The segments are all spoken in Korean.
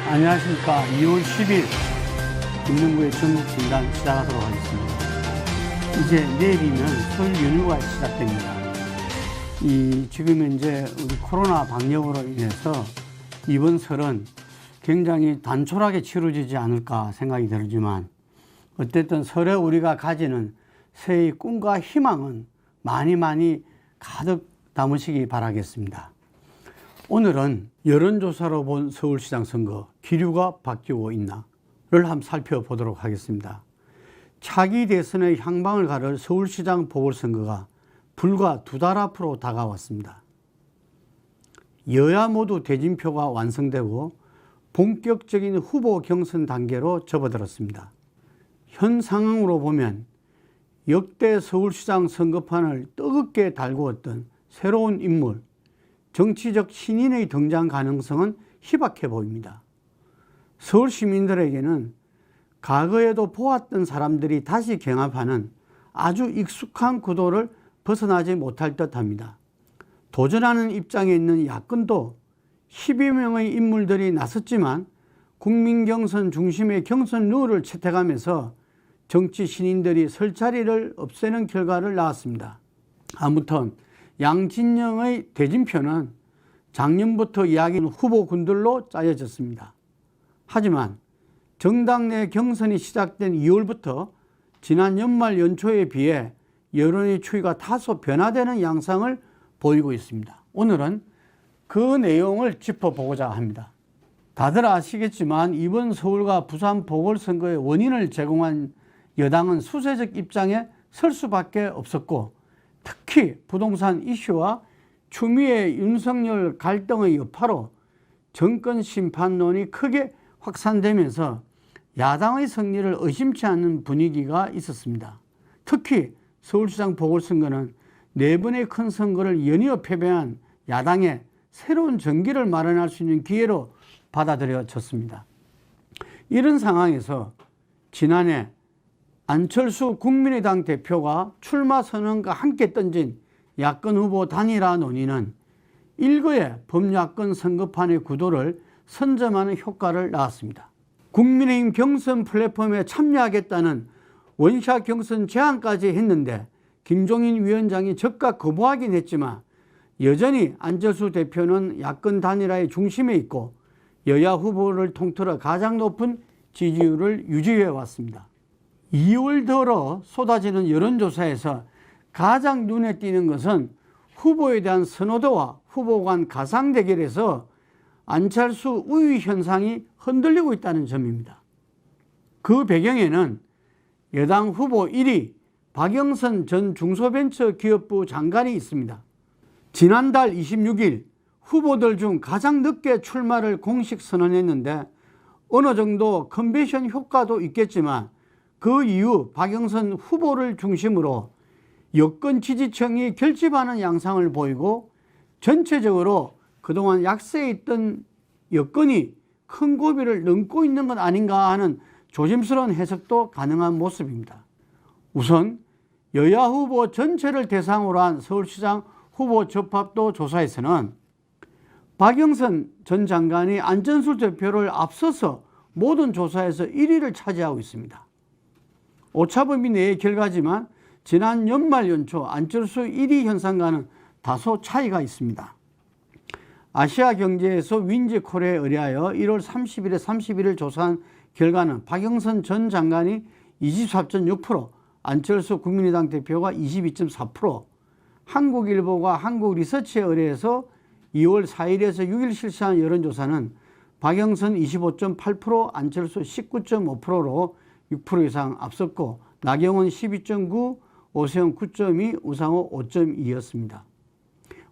안녕하십니까. 2월 10일 김명구의 정진단 시작하도록 하겠습니다. 이제 내일이면 설 연휴가 시작됩니다. 지금 현재 우리 코로나 방역으로 인해서 이번 설은 굉장히 단촐하게 치러지지 않을까 생각이 들지만, 어쨌든 설에 우리가 가지는 새해의 꿈과 희망은 많이 가득 담으시기 바라겠습니다. 오늘은 여론조사로 본 서울시장 선거, 기류가 바뀌고 있나를 한번 살펴보도록 하겠습니다. 차기 대선의 향방을 가를 서울시장 보궐선거가 불과 2달 앞으로 다가왔습니다. 여야 모두 대진표가 완성되고 본격적인 후보 경선 단계로 접어들었습니다. 현 상황으로 보면 역대 서울시장 선거판을 뜨겁게 달구었던 새로운 인물, 정치적 신인의 등장 가능성은 희박해 보입니다. 서울 시민들에게는 과거에도 보았던 사람들이 다시 경합하는 아주 익숙한 구도를 벗어나지 못할 듯합니다. 도전하는 입장에 있는 야권도 10여 명의 인물들이 나섰지만 국민 경선 중심의 경선 룰을 채택하면서 정치 신인들이 설 자리를 없애는 결과를 낳았습니다. 아무튼 양진영의 대진표는 작년부터 이야기는 후보군들로 짜여졌습니다. 하지만 정당 내 경선이 시작된 2월부터 지난 연말 연초에 비해 여론의 추이가 다소 변화되는 양상을 보이고 있습니다. 오늘은 그 내용을 짚어보고자 합니다. 다들 아시겠지만 이번 서울과 부산 보궐선거의 원인을 제공한 여당은 수세적 입장에 설 수밖에 없었고, 특히 부동산 이슈와 추미애 윤석열 갈등의 여파로 정권 심판론이 크게 확산되면서 야당의 승리를 의심치 않는 분위기가 있었습니다. 특히 서울시장 보궐선거는 4번의 큰 선거를 연이어 패배한 야당의 새로운 전기를 마련할 수 있는 기회로 받아들여졌습니다. 이런 상황에서 지난해 안철수 국민의당 대표가 출마 선언과 함께 던진 야권 후보 단일화 논의는 일거에 범야권 선거판의 구도를 선점하는 효과를 낳았습니다. 국민의힘 경선 플랫폼에 참여하겠다는 원샷 경선 제안까지 했는데 김종인 위원장이 즉각 거부하긴 했지만 여전히 안철수 대표는 야권 단일화의 중심에 있고 여야 후보를 통틀어 가장 높은 지지율을 유지해 왔습니다. 2월 들어 쏟아지는 여론조사에서 가장 눈에 띄는 것은 후보에 대한 선호도와 후보 간 가상 대결에서 안철수 우위 현상이 흔들리고 있다는 점입니다. 그 배경에는 여당 후보 1위 박영선 전 중소벤처기업부 장관이 있습니다. 지난달 26일 후보들 중 가장 늦게 출마를 공식 선언했는데 어느 정도 컨벤션 효과도 있겠지만 그 이후 박영선 후보를 중심으로 여권 지지층이 결집하는 양상을 보이고 전체적으로 그동안 약세에 있던 여권이 큰 고비를 넘고 있는 것 아닌가 하는 조심스러운 해석도 가능한 모습입니다. 우선 여야 후보 전체를 대상으로 한 서울시장 후보 적합도 조사에서는 박영선 전 장관이 안철수 대표를 앞서서 모든 조사에서 1위를 차지하고 있습니다. 오차범위 내의 결과지만 지난 연말 연초 안철수 1위 현상과는 다소 차이가 있습니다. 아시아경제에서 윈지코리아에 의뢰하여 1월 30일에 31일 조사한 결과는 박영선 전 장관이 24.6%, 안철수 국민의당 대표가 22.4%, 한국일보가 한국리서치에 의뢰해서 2월 4일에서 6일 실시한 여론조사는 박영선 25.8%, 안철수 19.5%로 6% 이상 앞섰고 나경원 12.9%, 오세훈 9.2%, 우상호 5.2%였습니다.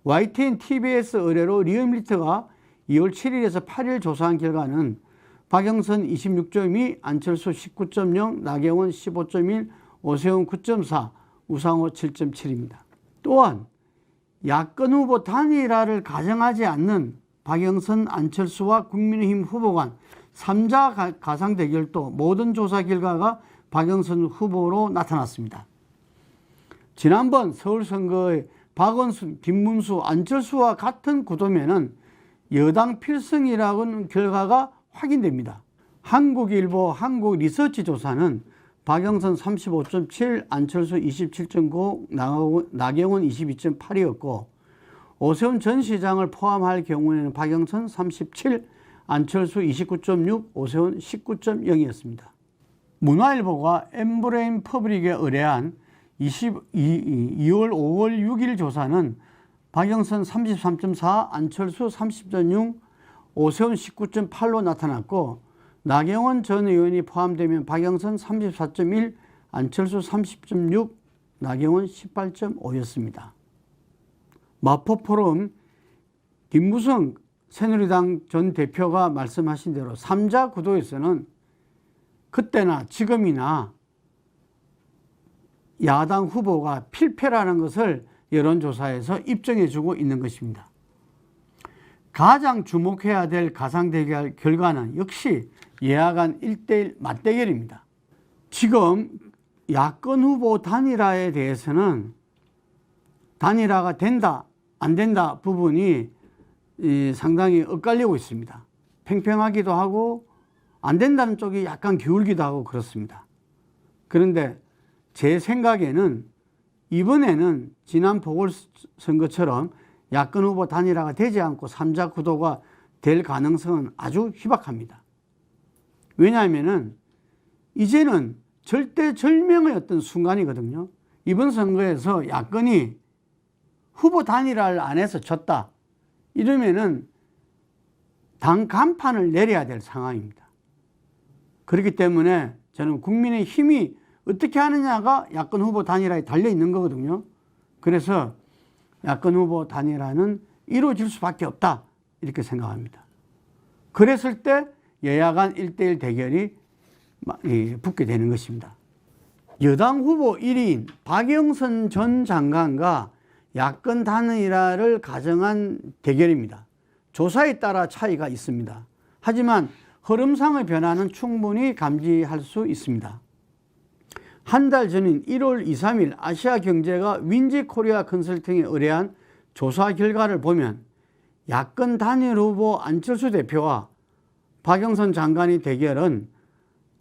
YTN TBS 의뢰로 리얼미터가 2월 7일에서 8일 조사한 결과는 박영선 26.2%, 안철수 19.0%, 나경원 15.1%, 오세훈 9.4%, 우상호 7.7%입니다. 또한 야권 후보 단일화를 가정하지 않는 박영선, 안철수와 국민의힘 후보 간 3자 가상 대결도 모든 조사 결과가 박영선 후보로 나타났습니다. 지난번 서울선거의 박원순, 김문수, 안철수와 같은 구도면은 여당 필승이라는 결과가 확인됩니다. 한국일보 한국리서치 조사는 박영선 35.7, 안철수 27.9, 나경원 22.8이었고 오세훈 전 시장을 포함할 경우에는 박영선 37, 안철수 29.6, 오세훈 19.0이었습니다. 문화일보가 엠브레인 퍼블릭에 의뢰한 2월 5월 6일 조사는 박영선 33.4, 안철수 30.6, 오세훈 19.8로 나타났고 나경원 전 의원이 포함되면 박영선 34.1, 안철수 30.6, 나경원 18.5였습니다. 마포포럼 김무성 새누리당 전 대표가 말씀하신 대로 3자 구도에서는 그때나 지금이나 야당 후보가 필패라는 것을 여론조사에서 입증해주고 있는 것입니다. 가장 주목해야 될 가상대결 결과는 역시 예하간 1대1 맞대결입니다. 지금 야권 후보 단일화에 대해서는 단일화가 된다 안 된다 부분이 상당히 엇갈리고 있습니다. 팽팽하기도 하고 안 된다는 쪽이 약간 기울기도 하고 그렇습니다. 그런데 제 생각에는 이번에는 지난 보궐선거처럼 야권 후보 단일화가 되지 않고 3자 구도가 될 가능성은 아주 희박합니다. 왜냐하면 이제는 절대절명의 어떤 순간이거든요. 이번 선거에서 야권이 후보 단일화를 안 해서 졌다. 이러면은 당 간판을 내려야 될 상황입니다. 그렇기 때문에 저는 국민의 힘이 어떻게 하느냐가 야권 후보 단일화에 달려 있는 거거든요. 그래서 야권 후보 단일화는 이루어질 수밖에 없다. 이렇게 생각합니다. 그랬을 때 여야 간 1대1 대결이 붙게 되는 것입니다. 여당 후보 1위인 박영선 전 장관과 야권 단일화를 가정한 대결입니다. 조사에 따라 차이가 있습니다. 하지만 흐름상의 변화는 충분히 감지할 수 있습니다. 한 달 전인 1월 2, 3일 아시아경제가 윈지코리아 컨설팅에 의뢰한 조사 결과를 보면 야권 단일 후보 안철수 대표와 박영선 장관의 대결은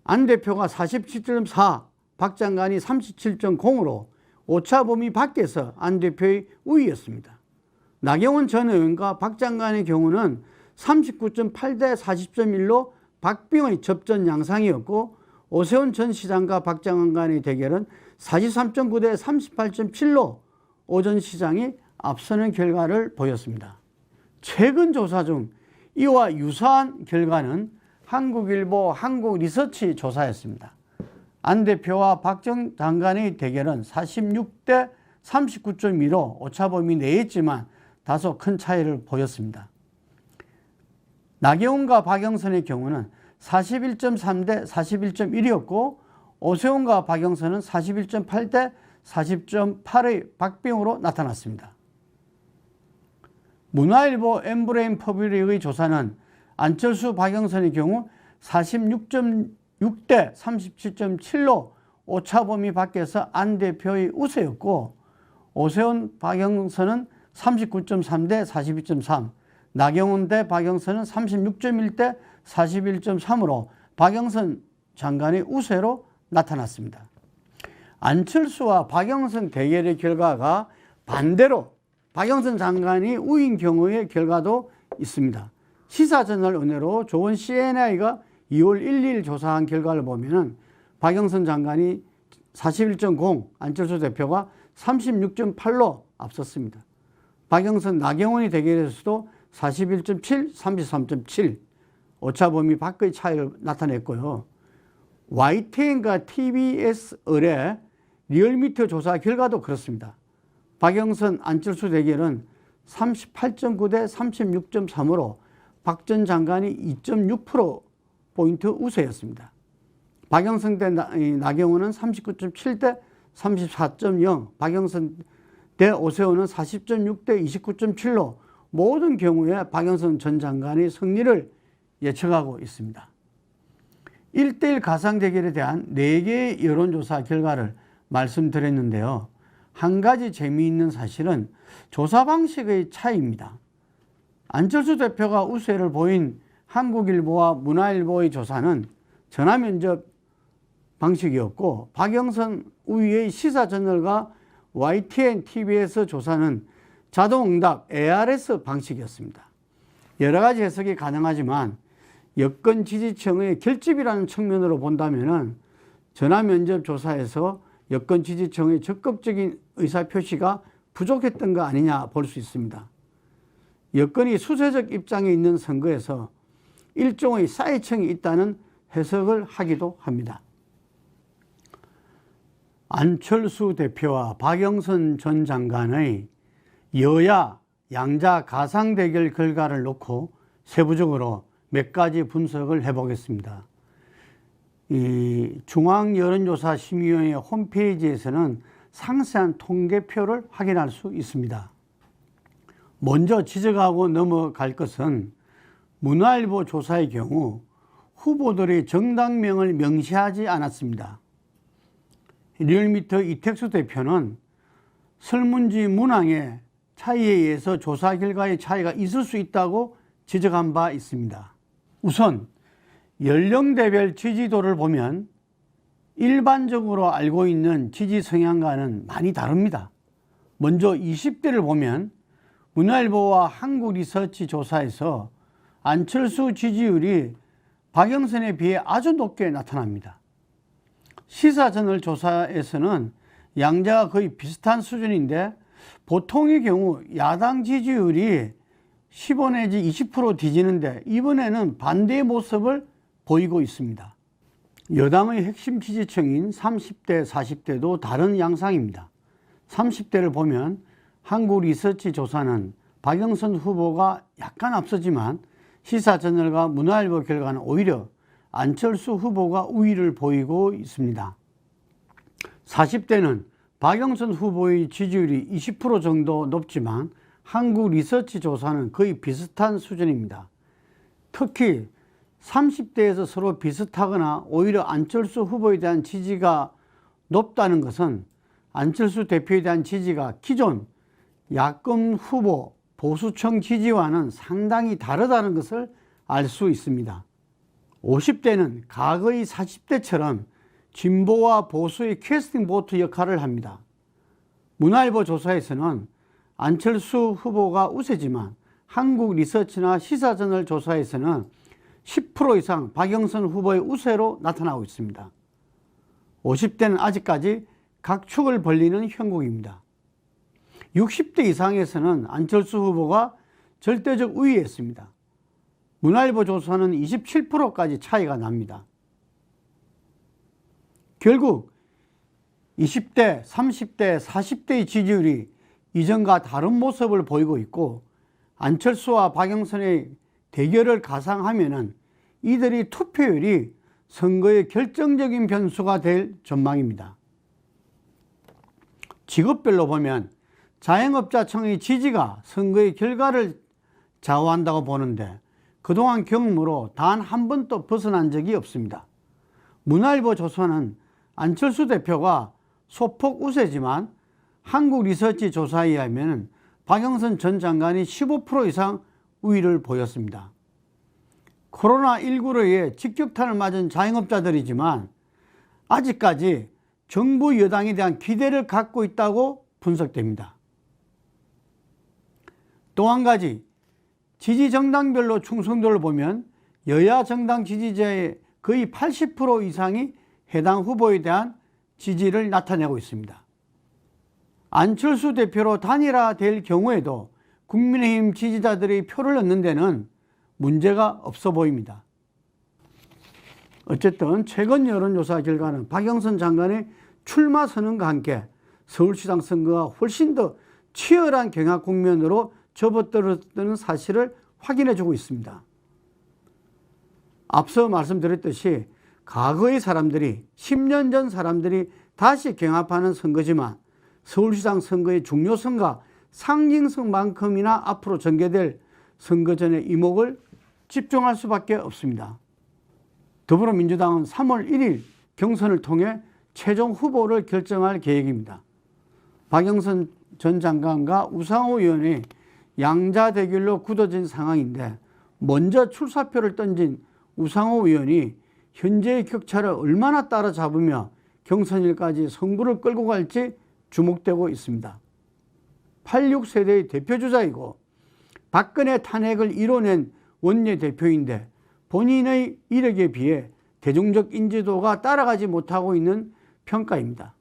안 대표가 47.4, 박 장관이 37.0으로 오차 범위 밖에서 안 대표의 우위였습니다. 나경원 전 의원과 박 장관의 경우는 39.8 대 40.1로 박빙의 접전 양상이었고 오세훈 전 시장과 박 장관의 대결은 43.9 대 38.7로 오 전 시장이 앞서는 결과를 보였습니다. 최근 조사 중 이와 유사한 결과는 한국일보 한국리서치 조사였습니다. 안 대표와 박 전 장관의 대결은 46대 39.2로 오차범위 내였지만 다소 큰 차이를 보였습니다. 나경원과 박영선의 경우는 41.3 대 41.1이었고 오세훈과 박영선은 41.8 대 40.8의 박빙으로 나타났습니다. 문화일보 엠브레인 퍼블릭의 조사는 안철수 박영선의 경우 46.6 대 37.7로 오차범위 밖에서 안 대표의 우세였고 오세훈 박영선은 39.3 대 42.3, 나경원 대 박영선은 36.1 대 41.3으로 박영선 장관의 우세로 나타났습니다. 안철수와 박영선 대결의 결과가 반대로 박영선 장관이 우위인 경우의 결과도 있습니다. 시사저널 은혜로 좋은 CNI가 2월 1일 조사한 결과를 보면 박영선 장관이 41.0, 안철수 대표가 36.8로 앞섰습니다. 박영선, 나경원이 대결에서도 41.7, 33.7 오차범위 밖의 차이를 나타냈고요. YTN과 TBS 의뢰 리얼미터 조사 결과도 그렇습니다. 박영선, 안철수 대결은 38.9 대 36.3으로 박 전 장관이 2.6%포인트 우세였습니다. 박영선 대 나경원은 39.7 대 34.0, 박영선 대 오세훈은 40.6 대 29.7로 모든 경우에 박영선 전 장관의 승리를 예측하고 있습니다. 1대1 가상대결에 대한 4개의 여론조사 결과를 말씀드렸는데요. 한 가지 재미있는 사실은 조사 방식의 차이입니다. 안철수 대표가 우세를 보인 한국일보와 문화일보의 조사는 전화면접 방식이었고, 박영선 우위의 시사저널과 YTN TV에서 조사는 자동응답 ARS 방식이었습니다. 여러 가지 해석이 가능하지만 여권 지지층의 결집이라는 측면으로 본다면 전화면접 조사에서 여권 지지층의 적극적인 의사표시가 부족했던 거 아니냐 볼 수 있습니다. 여권이 수세적 입장에 있는 선거에서 일종의 사이층이 있다는 해석을 하기도 합니다. 안철수 대표와 박영선 전 장관의 여야 양자 가상 대결 결과를 놓고 세부적으로 몇 가지 분석을 해보겠습니다. 이 중앙여론조사심의위원회 홈페이지에서는 상세한 통계표를 확인할 수 있습니다. 먼저 지적하고 넘어갈 것은 문화일보 조사의 경우 후보들의 정당명을 명시하지 않았습니다. 리얼미터 이택수 대표는 설문지 문항의 차이에 의해서 조사 결과의 차이가 있을 수 있다고 지적한 바 있습니다. 우선 연령대별 지지도를 보면 일반적으로 알고 있는 지지 성향과는 많이 다릅니다. 먼저 20대를 보면 문화일보와 한국리서치 조사에서 안철수 지지율이 박영선에 비해 아주 높게 나타납니다. 시사저널 조사에서는 양자가 거의 비슷한 수준인데 보통의 경우 야당 지지율이 15 내지 20% 뒤지는데 이번에는 반대의 모습을 보이고 있습니다. 여당의 핵심 지지층인 30대, 40대도 다른 양상입니다. 30대를 보면 한국리서치 조사는 박영선 후보가 약간 앞서지만 시사저널과 문화일보 결과는 오히려 안철수 후보가 우위를 보이고 있습니다. 40대는 박영선 후보의 지지율이 20% 정도 높지만 한국리서치 조사는 거의 비슷한 수준입니다. 특히 30대에서 서로 비슷하거나 오히려 안철수 후보에 대한 지지가 높다는 것은 안철수 대표에 대한 지지가 기존 야권 후보 보수층 지지와는 상당히 다르다는 것을 알 수 있습니다. 50대는 과거의 40대처럼 진보와 보수의 캐스팅 보트 역할을 합니다. 문화일보 조사에서는 안철수 후보가 우세지만 한국리서치나 시사저널 조사에서는 10% 이상 박영선 후보의 우세로 나타나고 있습니다. 50대는 아직까지 각축을 벌리는 형국입니다. 60대 이상에서는 안철수 후보가 절대적 우위에 있습니다. 문화일보 조사는 27%까지 차이가 납니다. 결국 20대, 30대, 40대의 지지율이 이전과 다른 모습을 보이고 있고 안철수와 박영선의 대결을 가상하면은 이들이 투표율이 선거의 결정적인 변수가 될 전망입니다. 직업별로 보면 자영업자층의 지지가 선거의 결과를 좌우한다고 보는데 그동안 경험으로 단 한 번도 벗어난 적이 없습니다. 문화일보 조사는 안철수 대표가 소폭 우세지만 한국리서치 조사에 의하면 박영선 전 장관이 15% 이상 우위를 보였습니다. 코로나19로 인해 직격탄을 맞은 자영업자들이지만 아직까지 정부 여당에 대한 기대를 갖고 있다고 분석됩니다. 또 한 가지 지지 정당별로 충성도를 보면 여야 정당 지지자의 거의 80% 이상이 해당 후보에 대한 지지를 나타내고 있습니다. 안철수 대표로 단일화될 경우에도 국민의힘 지지자들의 표를 얻는 데는 문제가 없어 보입니다. 어쨌든 최근 여론조사 결과는 박영선 장관의 출마 선언과 함께 서울시장 선거가 훨씬 더 치열한 경합 국면으로 접어들었다는 사실을 확인해주고 있습니다. 앞서 말씀드렸듯이 과거의 사람들이 10년 전 사람들이 다시 경합하는 선거지만 서울시장 선거의 중요성과 상징성만큼이나 앞으로 전개될 선거전의 이목을 집중할 수밖에 없습니다. 더불어민주당은 3월 1일 경선을 통해 최종 후보를 결정할 계획입니다. 박영선 전 장관과 우상호 의원이 양자 대결로 굳어진 상황인데 먼저 출사표를 던진 우상호 의원이 현재의 격차를 얼마나 따라잡으며 경선일까지 승부를 끌고 갈지 주목되고 있습니다. 86세대의 대표주자이고 박근혜 탄핵을 이뤄낸 원내대표인데 본인의 이력에 비해 대중적 인지도가 따라가지 못하고 있는 평가입니다.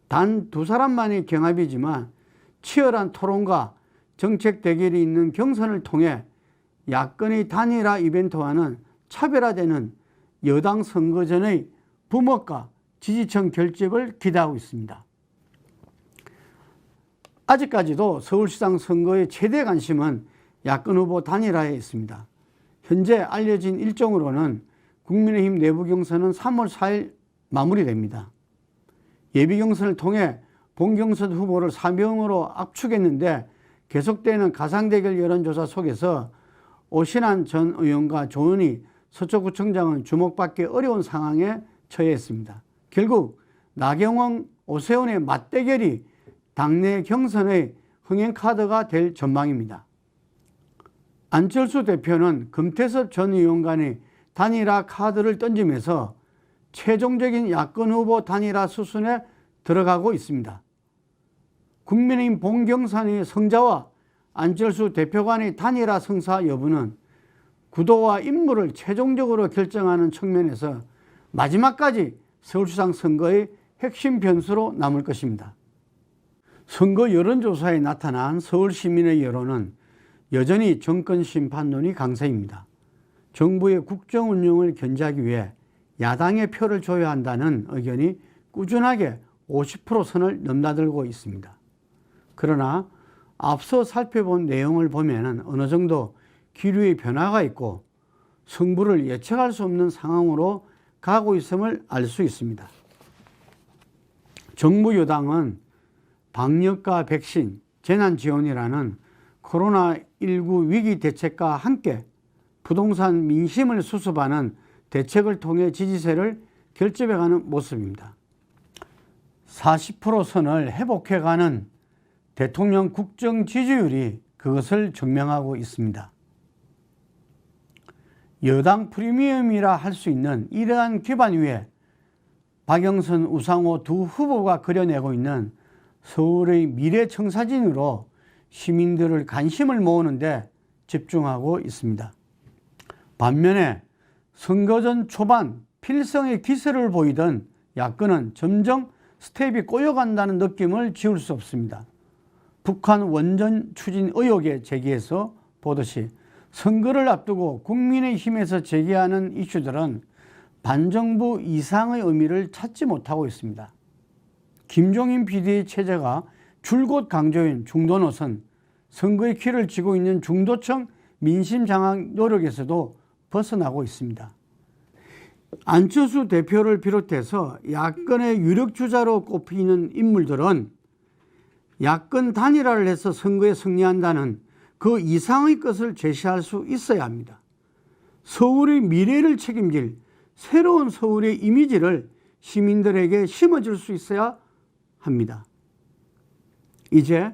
단 두 사람만의 경합이지만 치열한 토론과 정책 대결이 있는 경선을 통해 야권의 단일화 이벤트와는 차별화되는 여당 선거 전의 부먹과 지지층 결집을 기대하고 있습니다. 아직까지도 서울시장 선거의 최대 관심은 야권 후보 단일화에 있습니다. 현재 알려진 일정으로는 국민의힘 내부 경선은 3월 4일 마무리됩니다. 예비 경선을 통해 본경선 후보를 4명으로 압축했는데 계속되는 가상대결 여론조사 속에서 오신환 전 의원과 조은희 서초구청장은 주목받기 어려운 상황에 처해 있습니다. 결국 나경원, 오세훈의 맞대결이 당내 경선의 흥행카드가 될 전망입니다. 안철수 대표는 금태섭 전 의원 간의 단일화 카드를 던지면서 최종적인 야권 후보 단일화 수순에 들어가고 있습니다. 국민의힘 본경선의 성자와 안철수 대표 간의 단일화 성사 여부는 구도와 인물을 최종적으로 결정하는 측면에서 마지막까지 서울시장 선거의 핵심 변수로 남을 것입니다. 선거 여론조사에 나타난 서울 시민의 여론은 여전히 정권 심판론이 강세입니다. 정부의 국정 운영을 견제하기 위해 야당의 표를 줘야 한다는 의견이 꾸준하게 50% 선을 넘나들고 있습니다. 그러나 앞서 살펴본 내용을 보면 어느 정도 기류의 변화가 있고 승부를 예측할 수 없는 상황으로 가고 있음을 알 수 있습니다. 정부 여당은 방역과 백신, 재난지원이라는 코로나19 위기 대책과 함께 부동산 민심을 수습하는 대책을 통해 지지세를 결집해가는 모습입니다. 40% 선을 회복해가는 대통령 국정 지지율이 그것을 증명하고 있습니다. 여당 프리미엄이라 할 수 있는 이러한 기반 위에 박영선, 우상호 두 후보가 그려내고 있는 서울의 미래 청사진으로 시민들의 관심을 모으는 데 집중하고 있습니다. 반면에 선거전 초반 필성의 기세를 보이던 야권은 점점 스텝이 꼬여간다는 느낌을 지울 수 없습니다. 북한 원전 추진 의혹에 제기해서 보듯이 선거를 앞두고 국민의힘에서 제기하는 이슈들은 반정부 이상의 의미를 찾지 못하고 있습니다. 김종인 PD의 체제가 줄곧 강조인 중도 노선, 선거의 키를 쥐고 있는 중도층 민심 장악 노력에서도 벗어나고 있습니다. 안철수 대표를 비롯해서 야권의 유력 주자로 꼽히는 인물들은 야권 단일화를 해서 선거에 승리한다는 그 이상의 것을 제시할 수 있어야 합니다. 서울의 미래를 책임질 새로운 서울의 이미지를 시민들에게 심어줄 수 있어야 합니다. 이제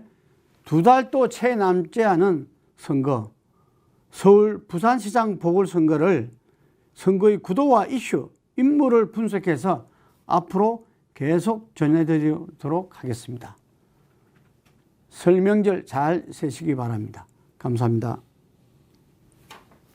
두 달도 채 남지 않은 선거, 서울 부산시장 보궐선거를 선거의 구도와 이슈, 인물을 분석해서 앞으로 계속 전해드리도록 하겠습니다. 설명절 잘 세시기 바랍니다. 감사합니다.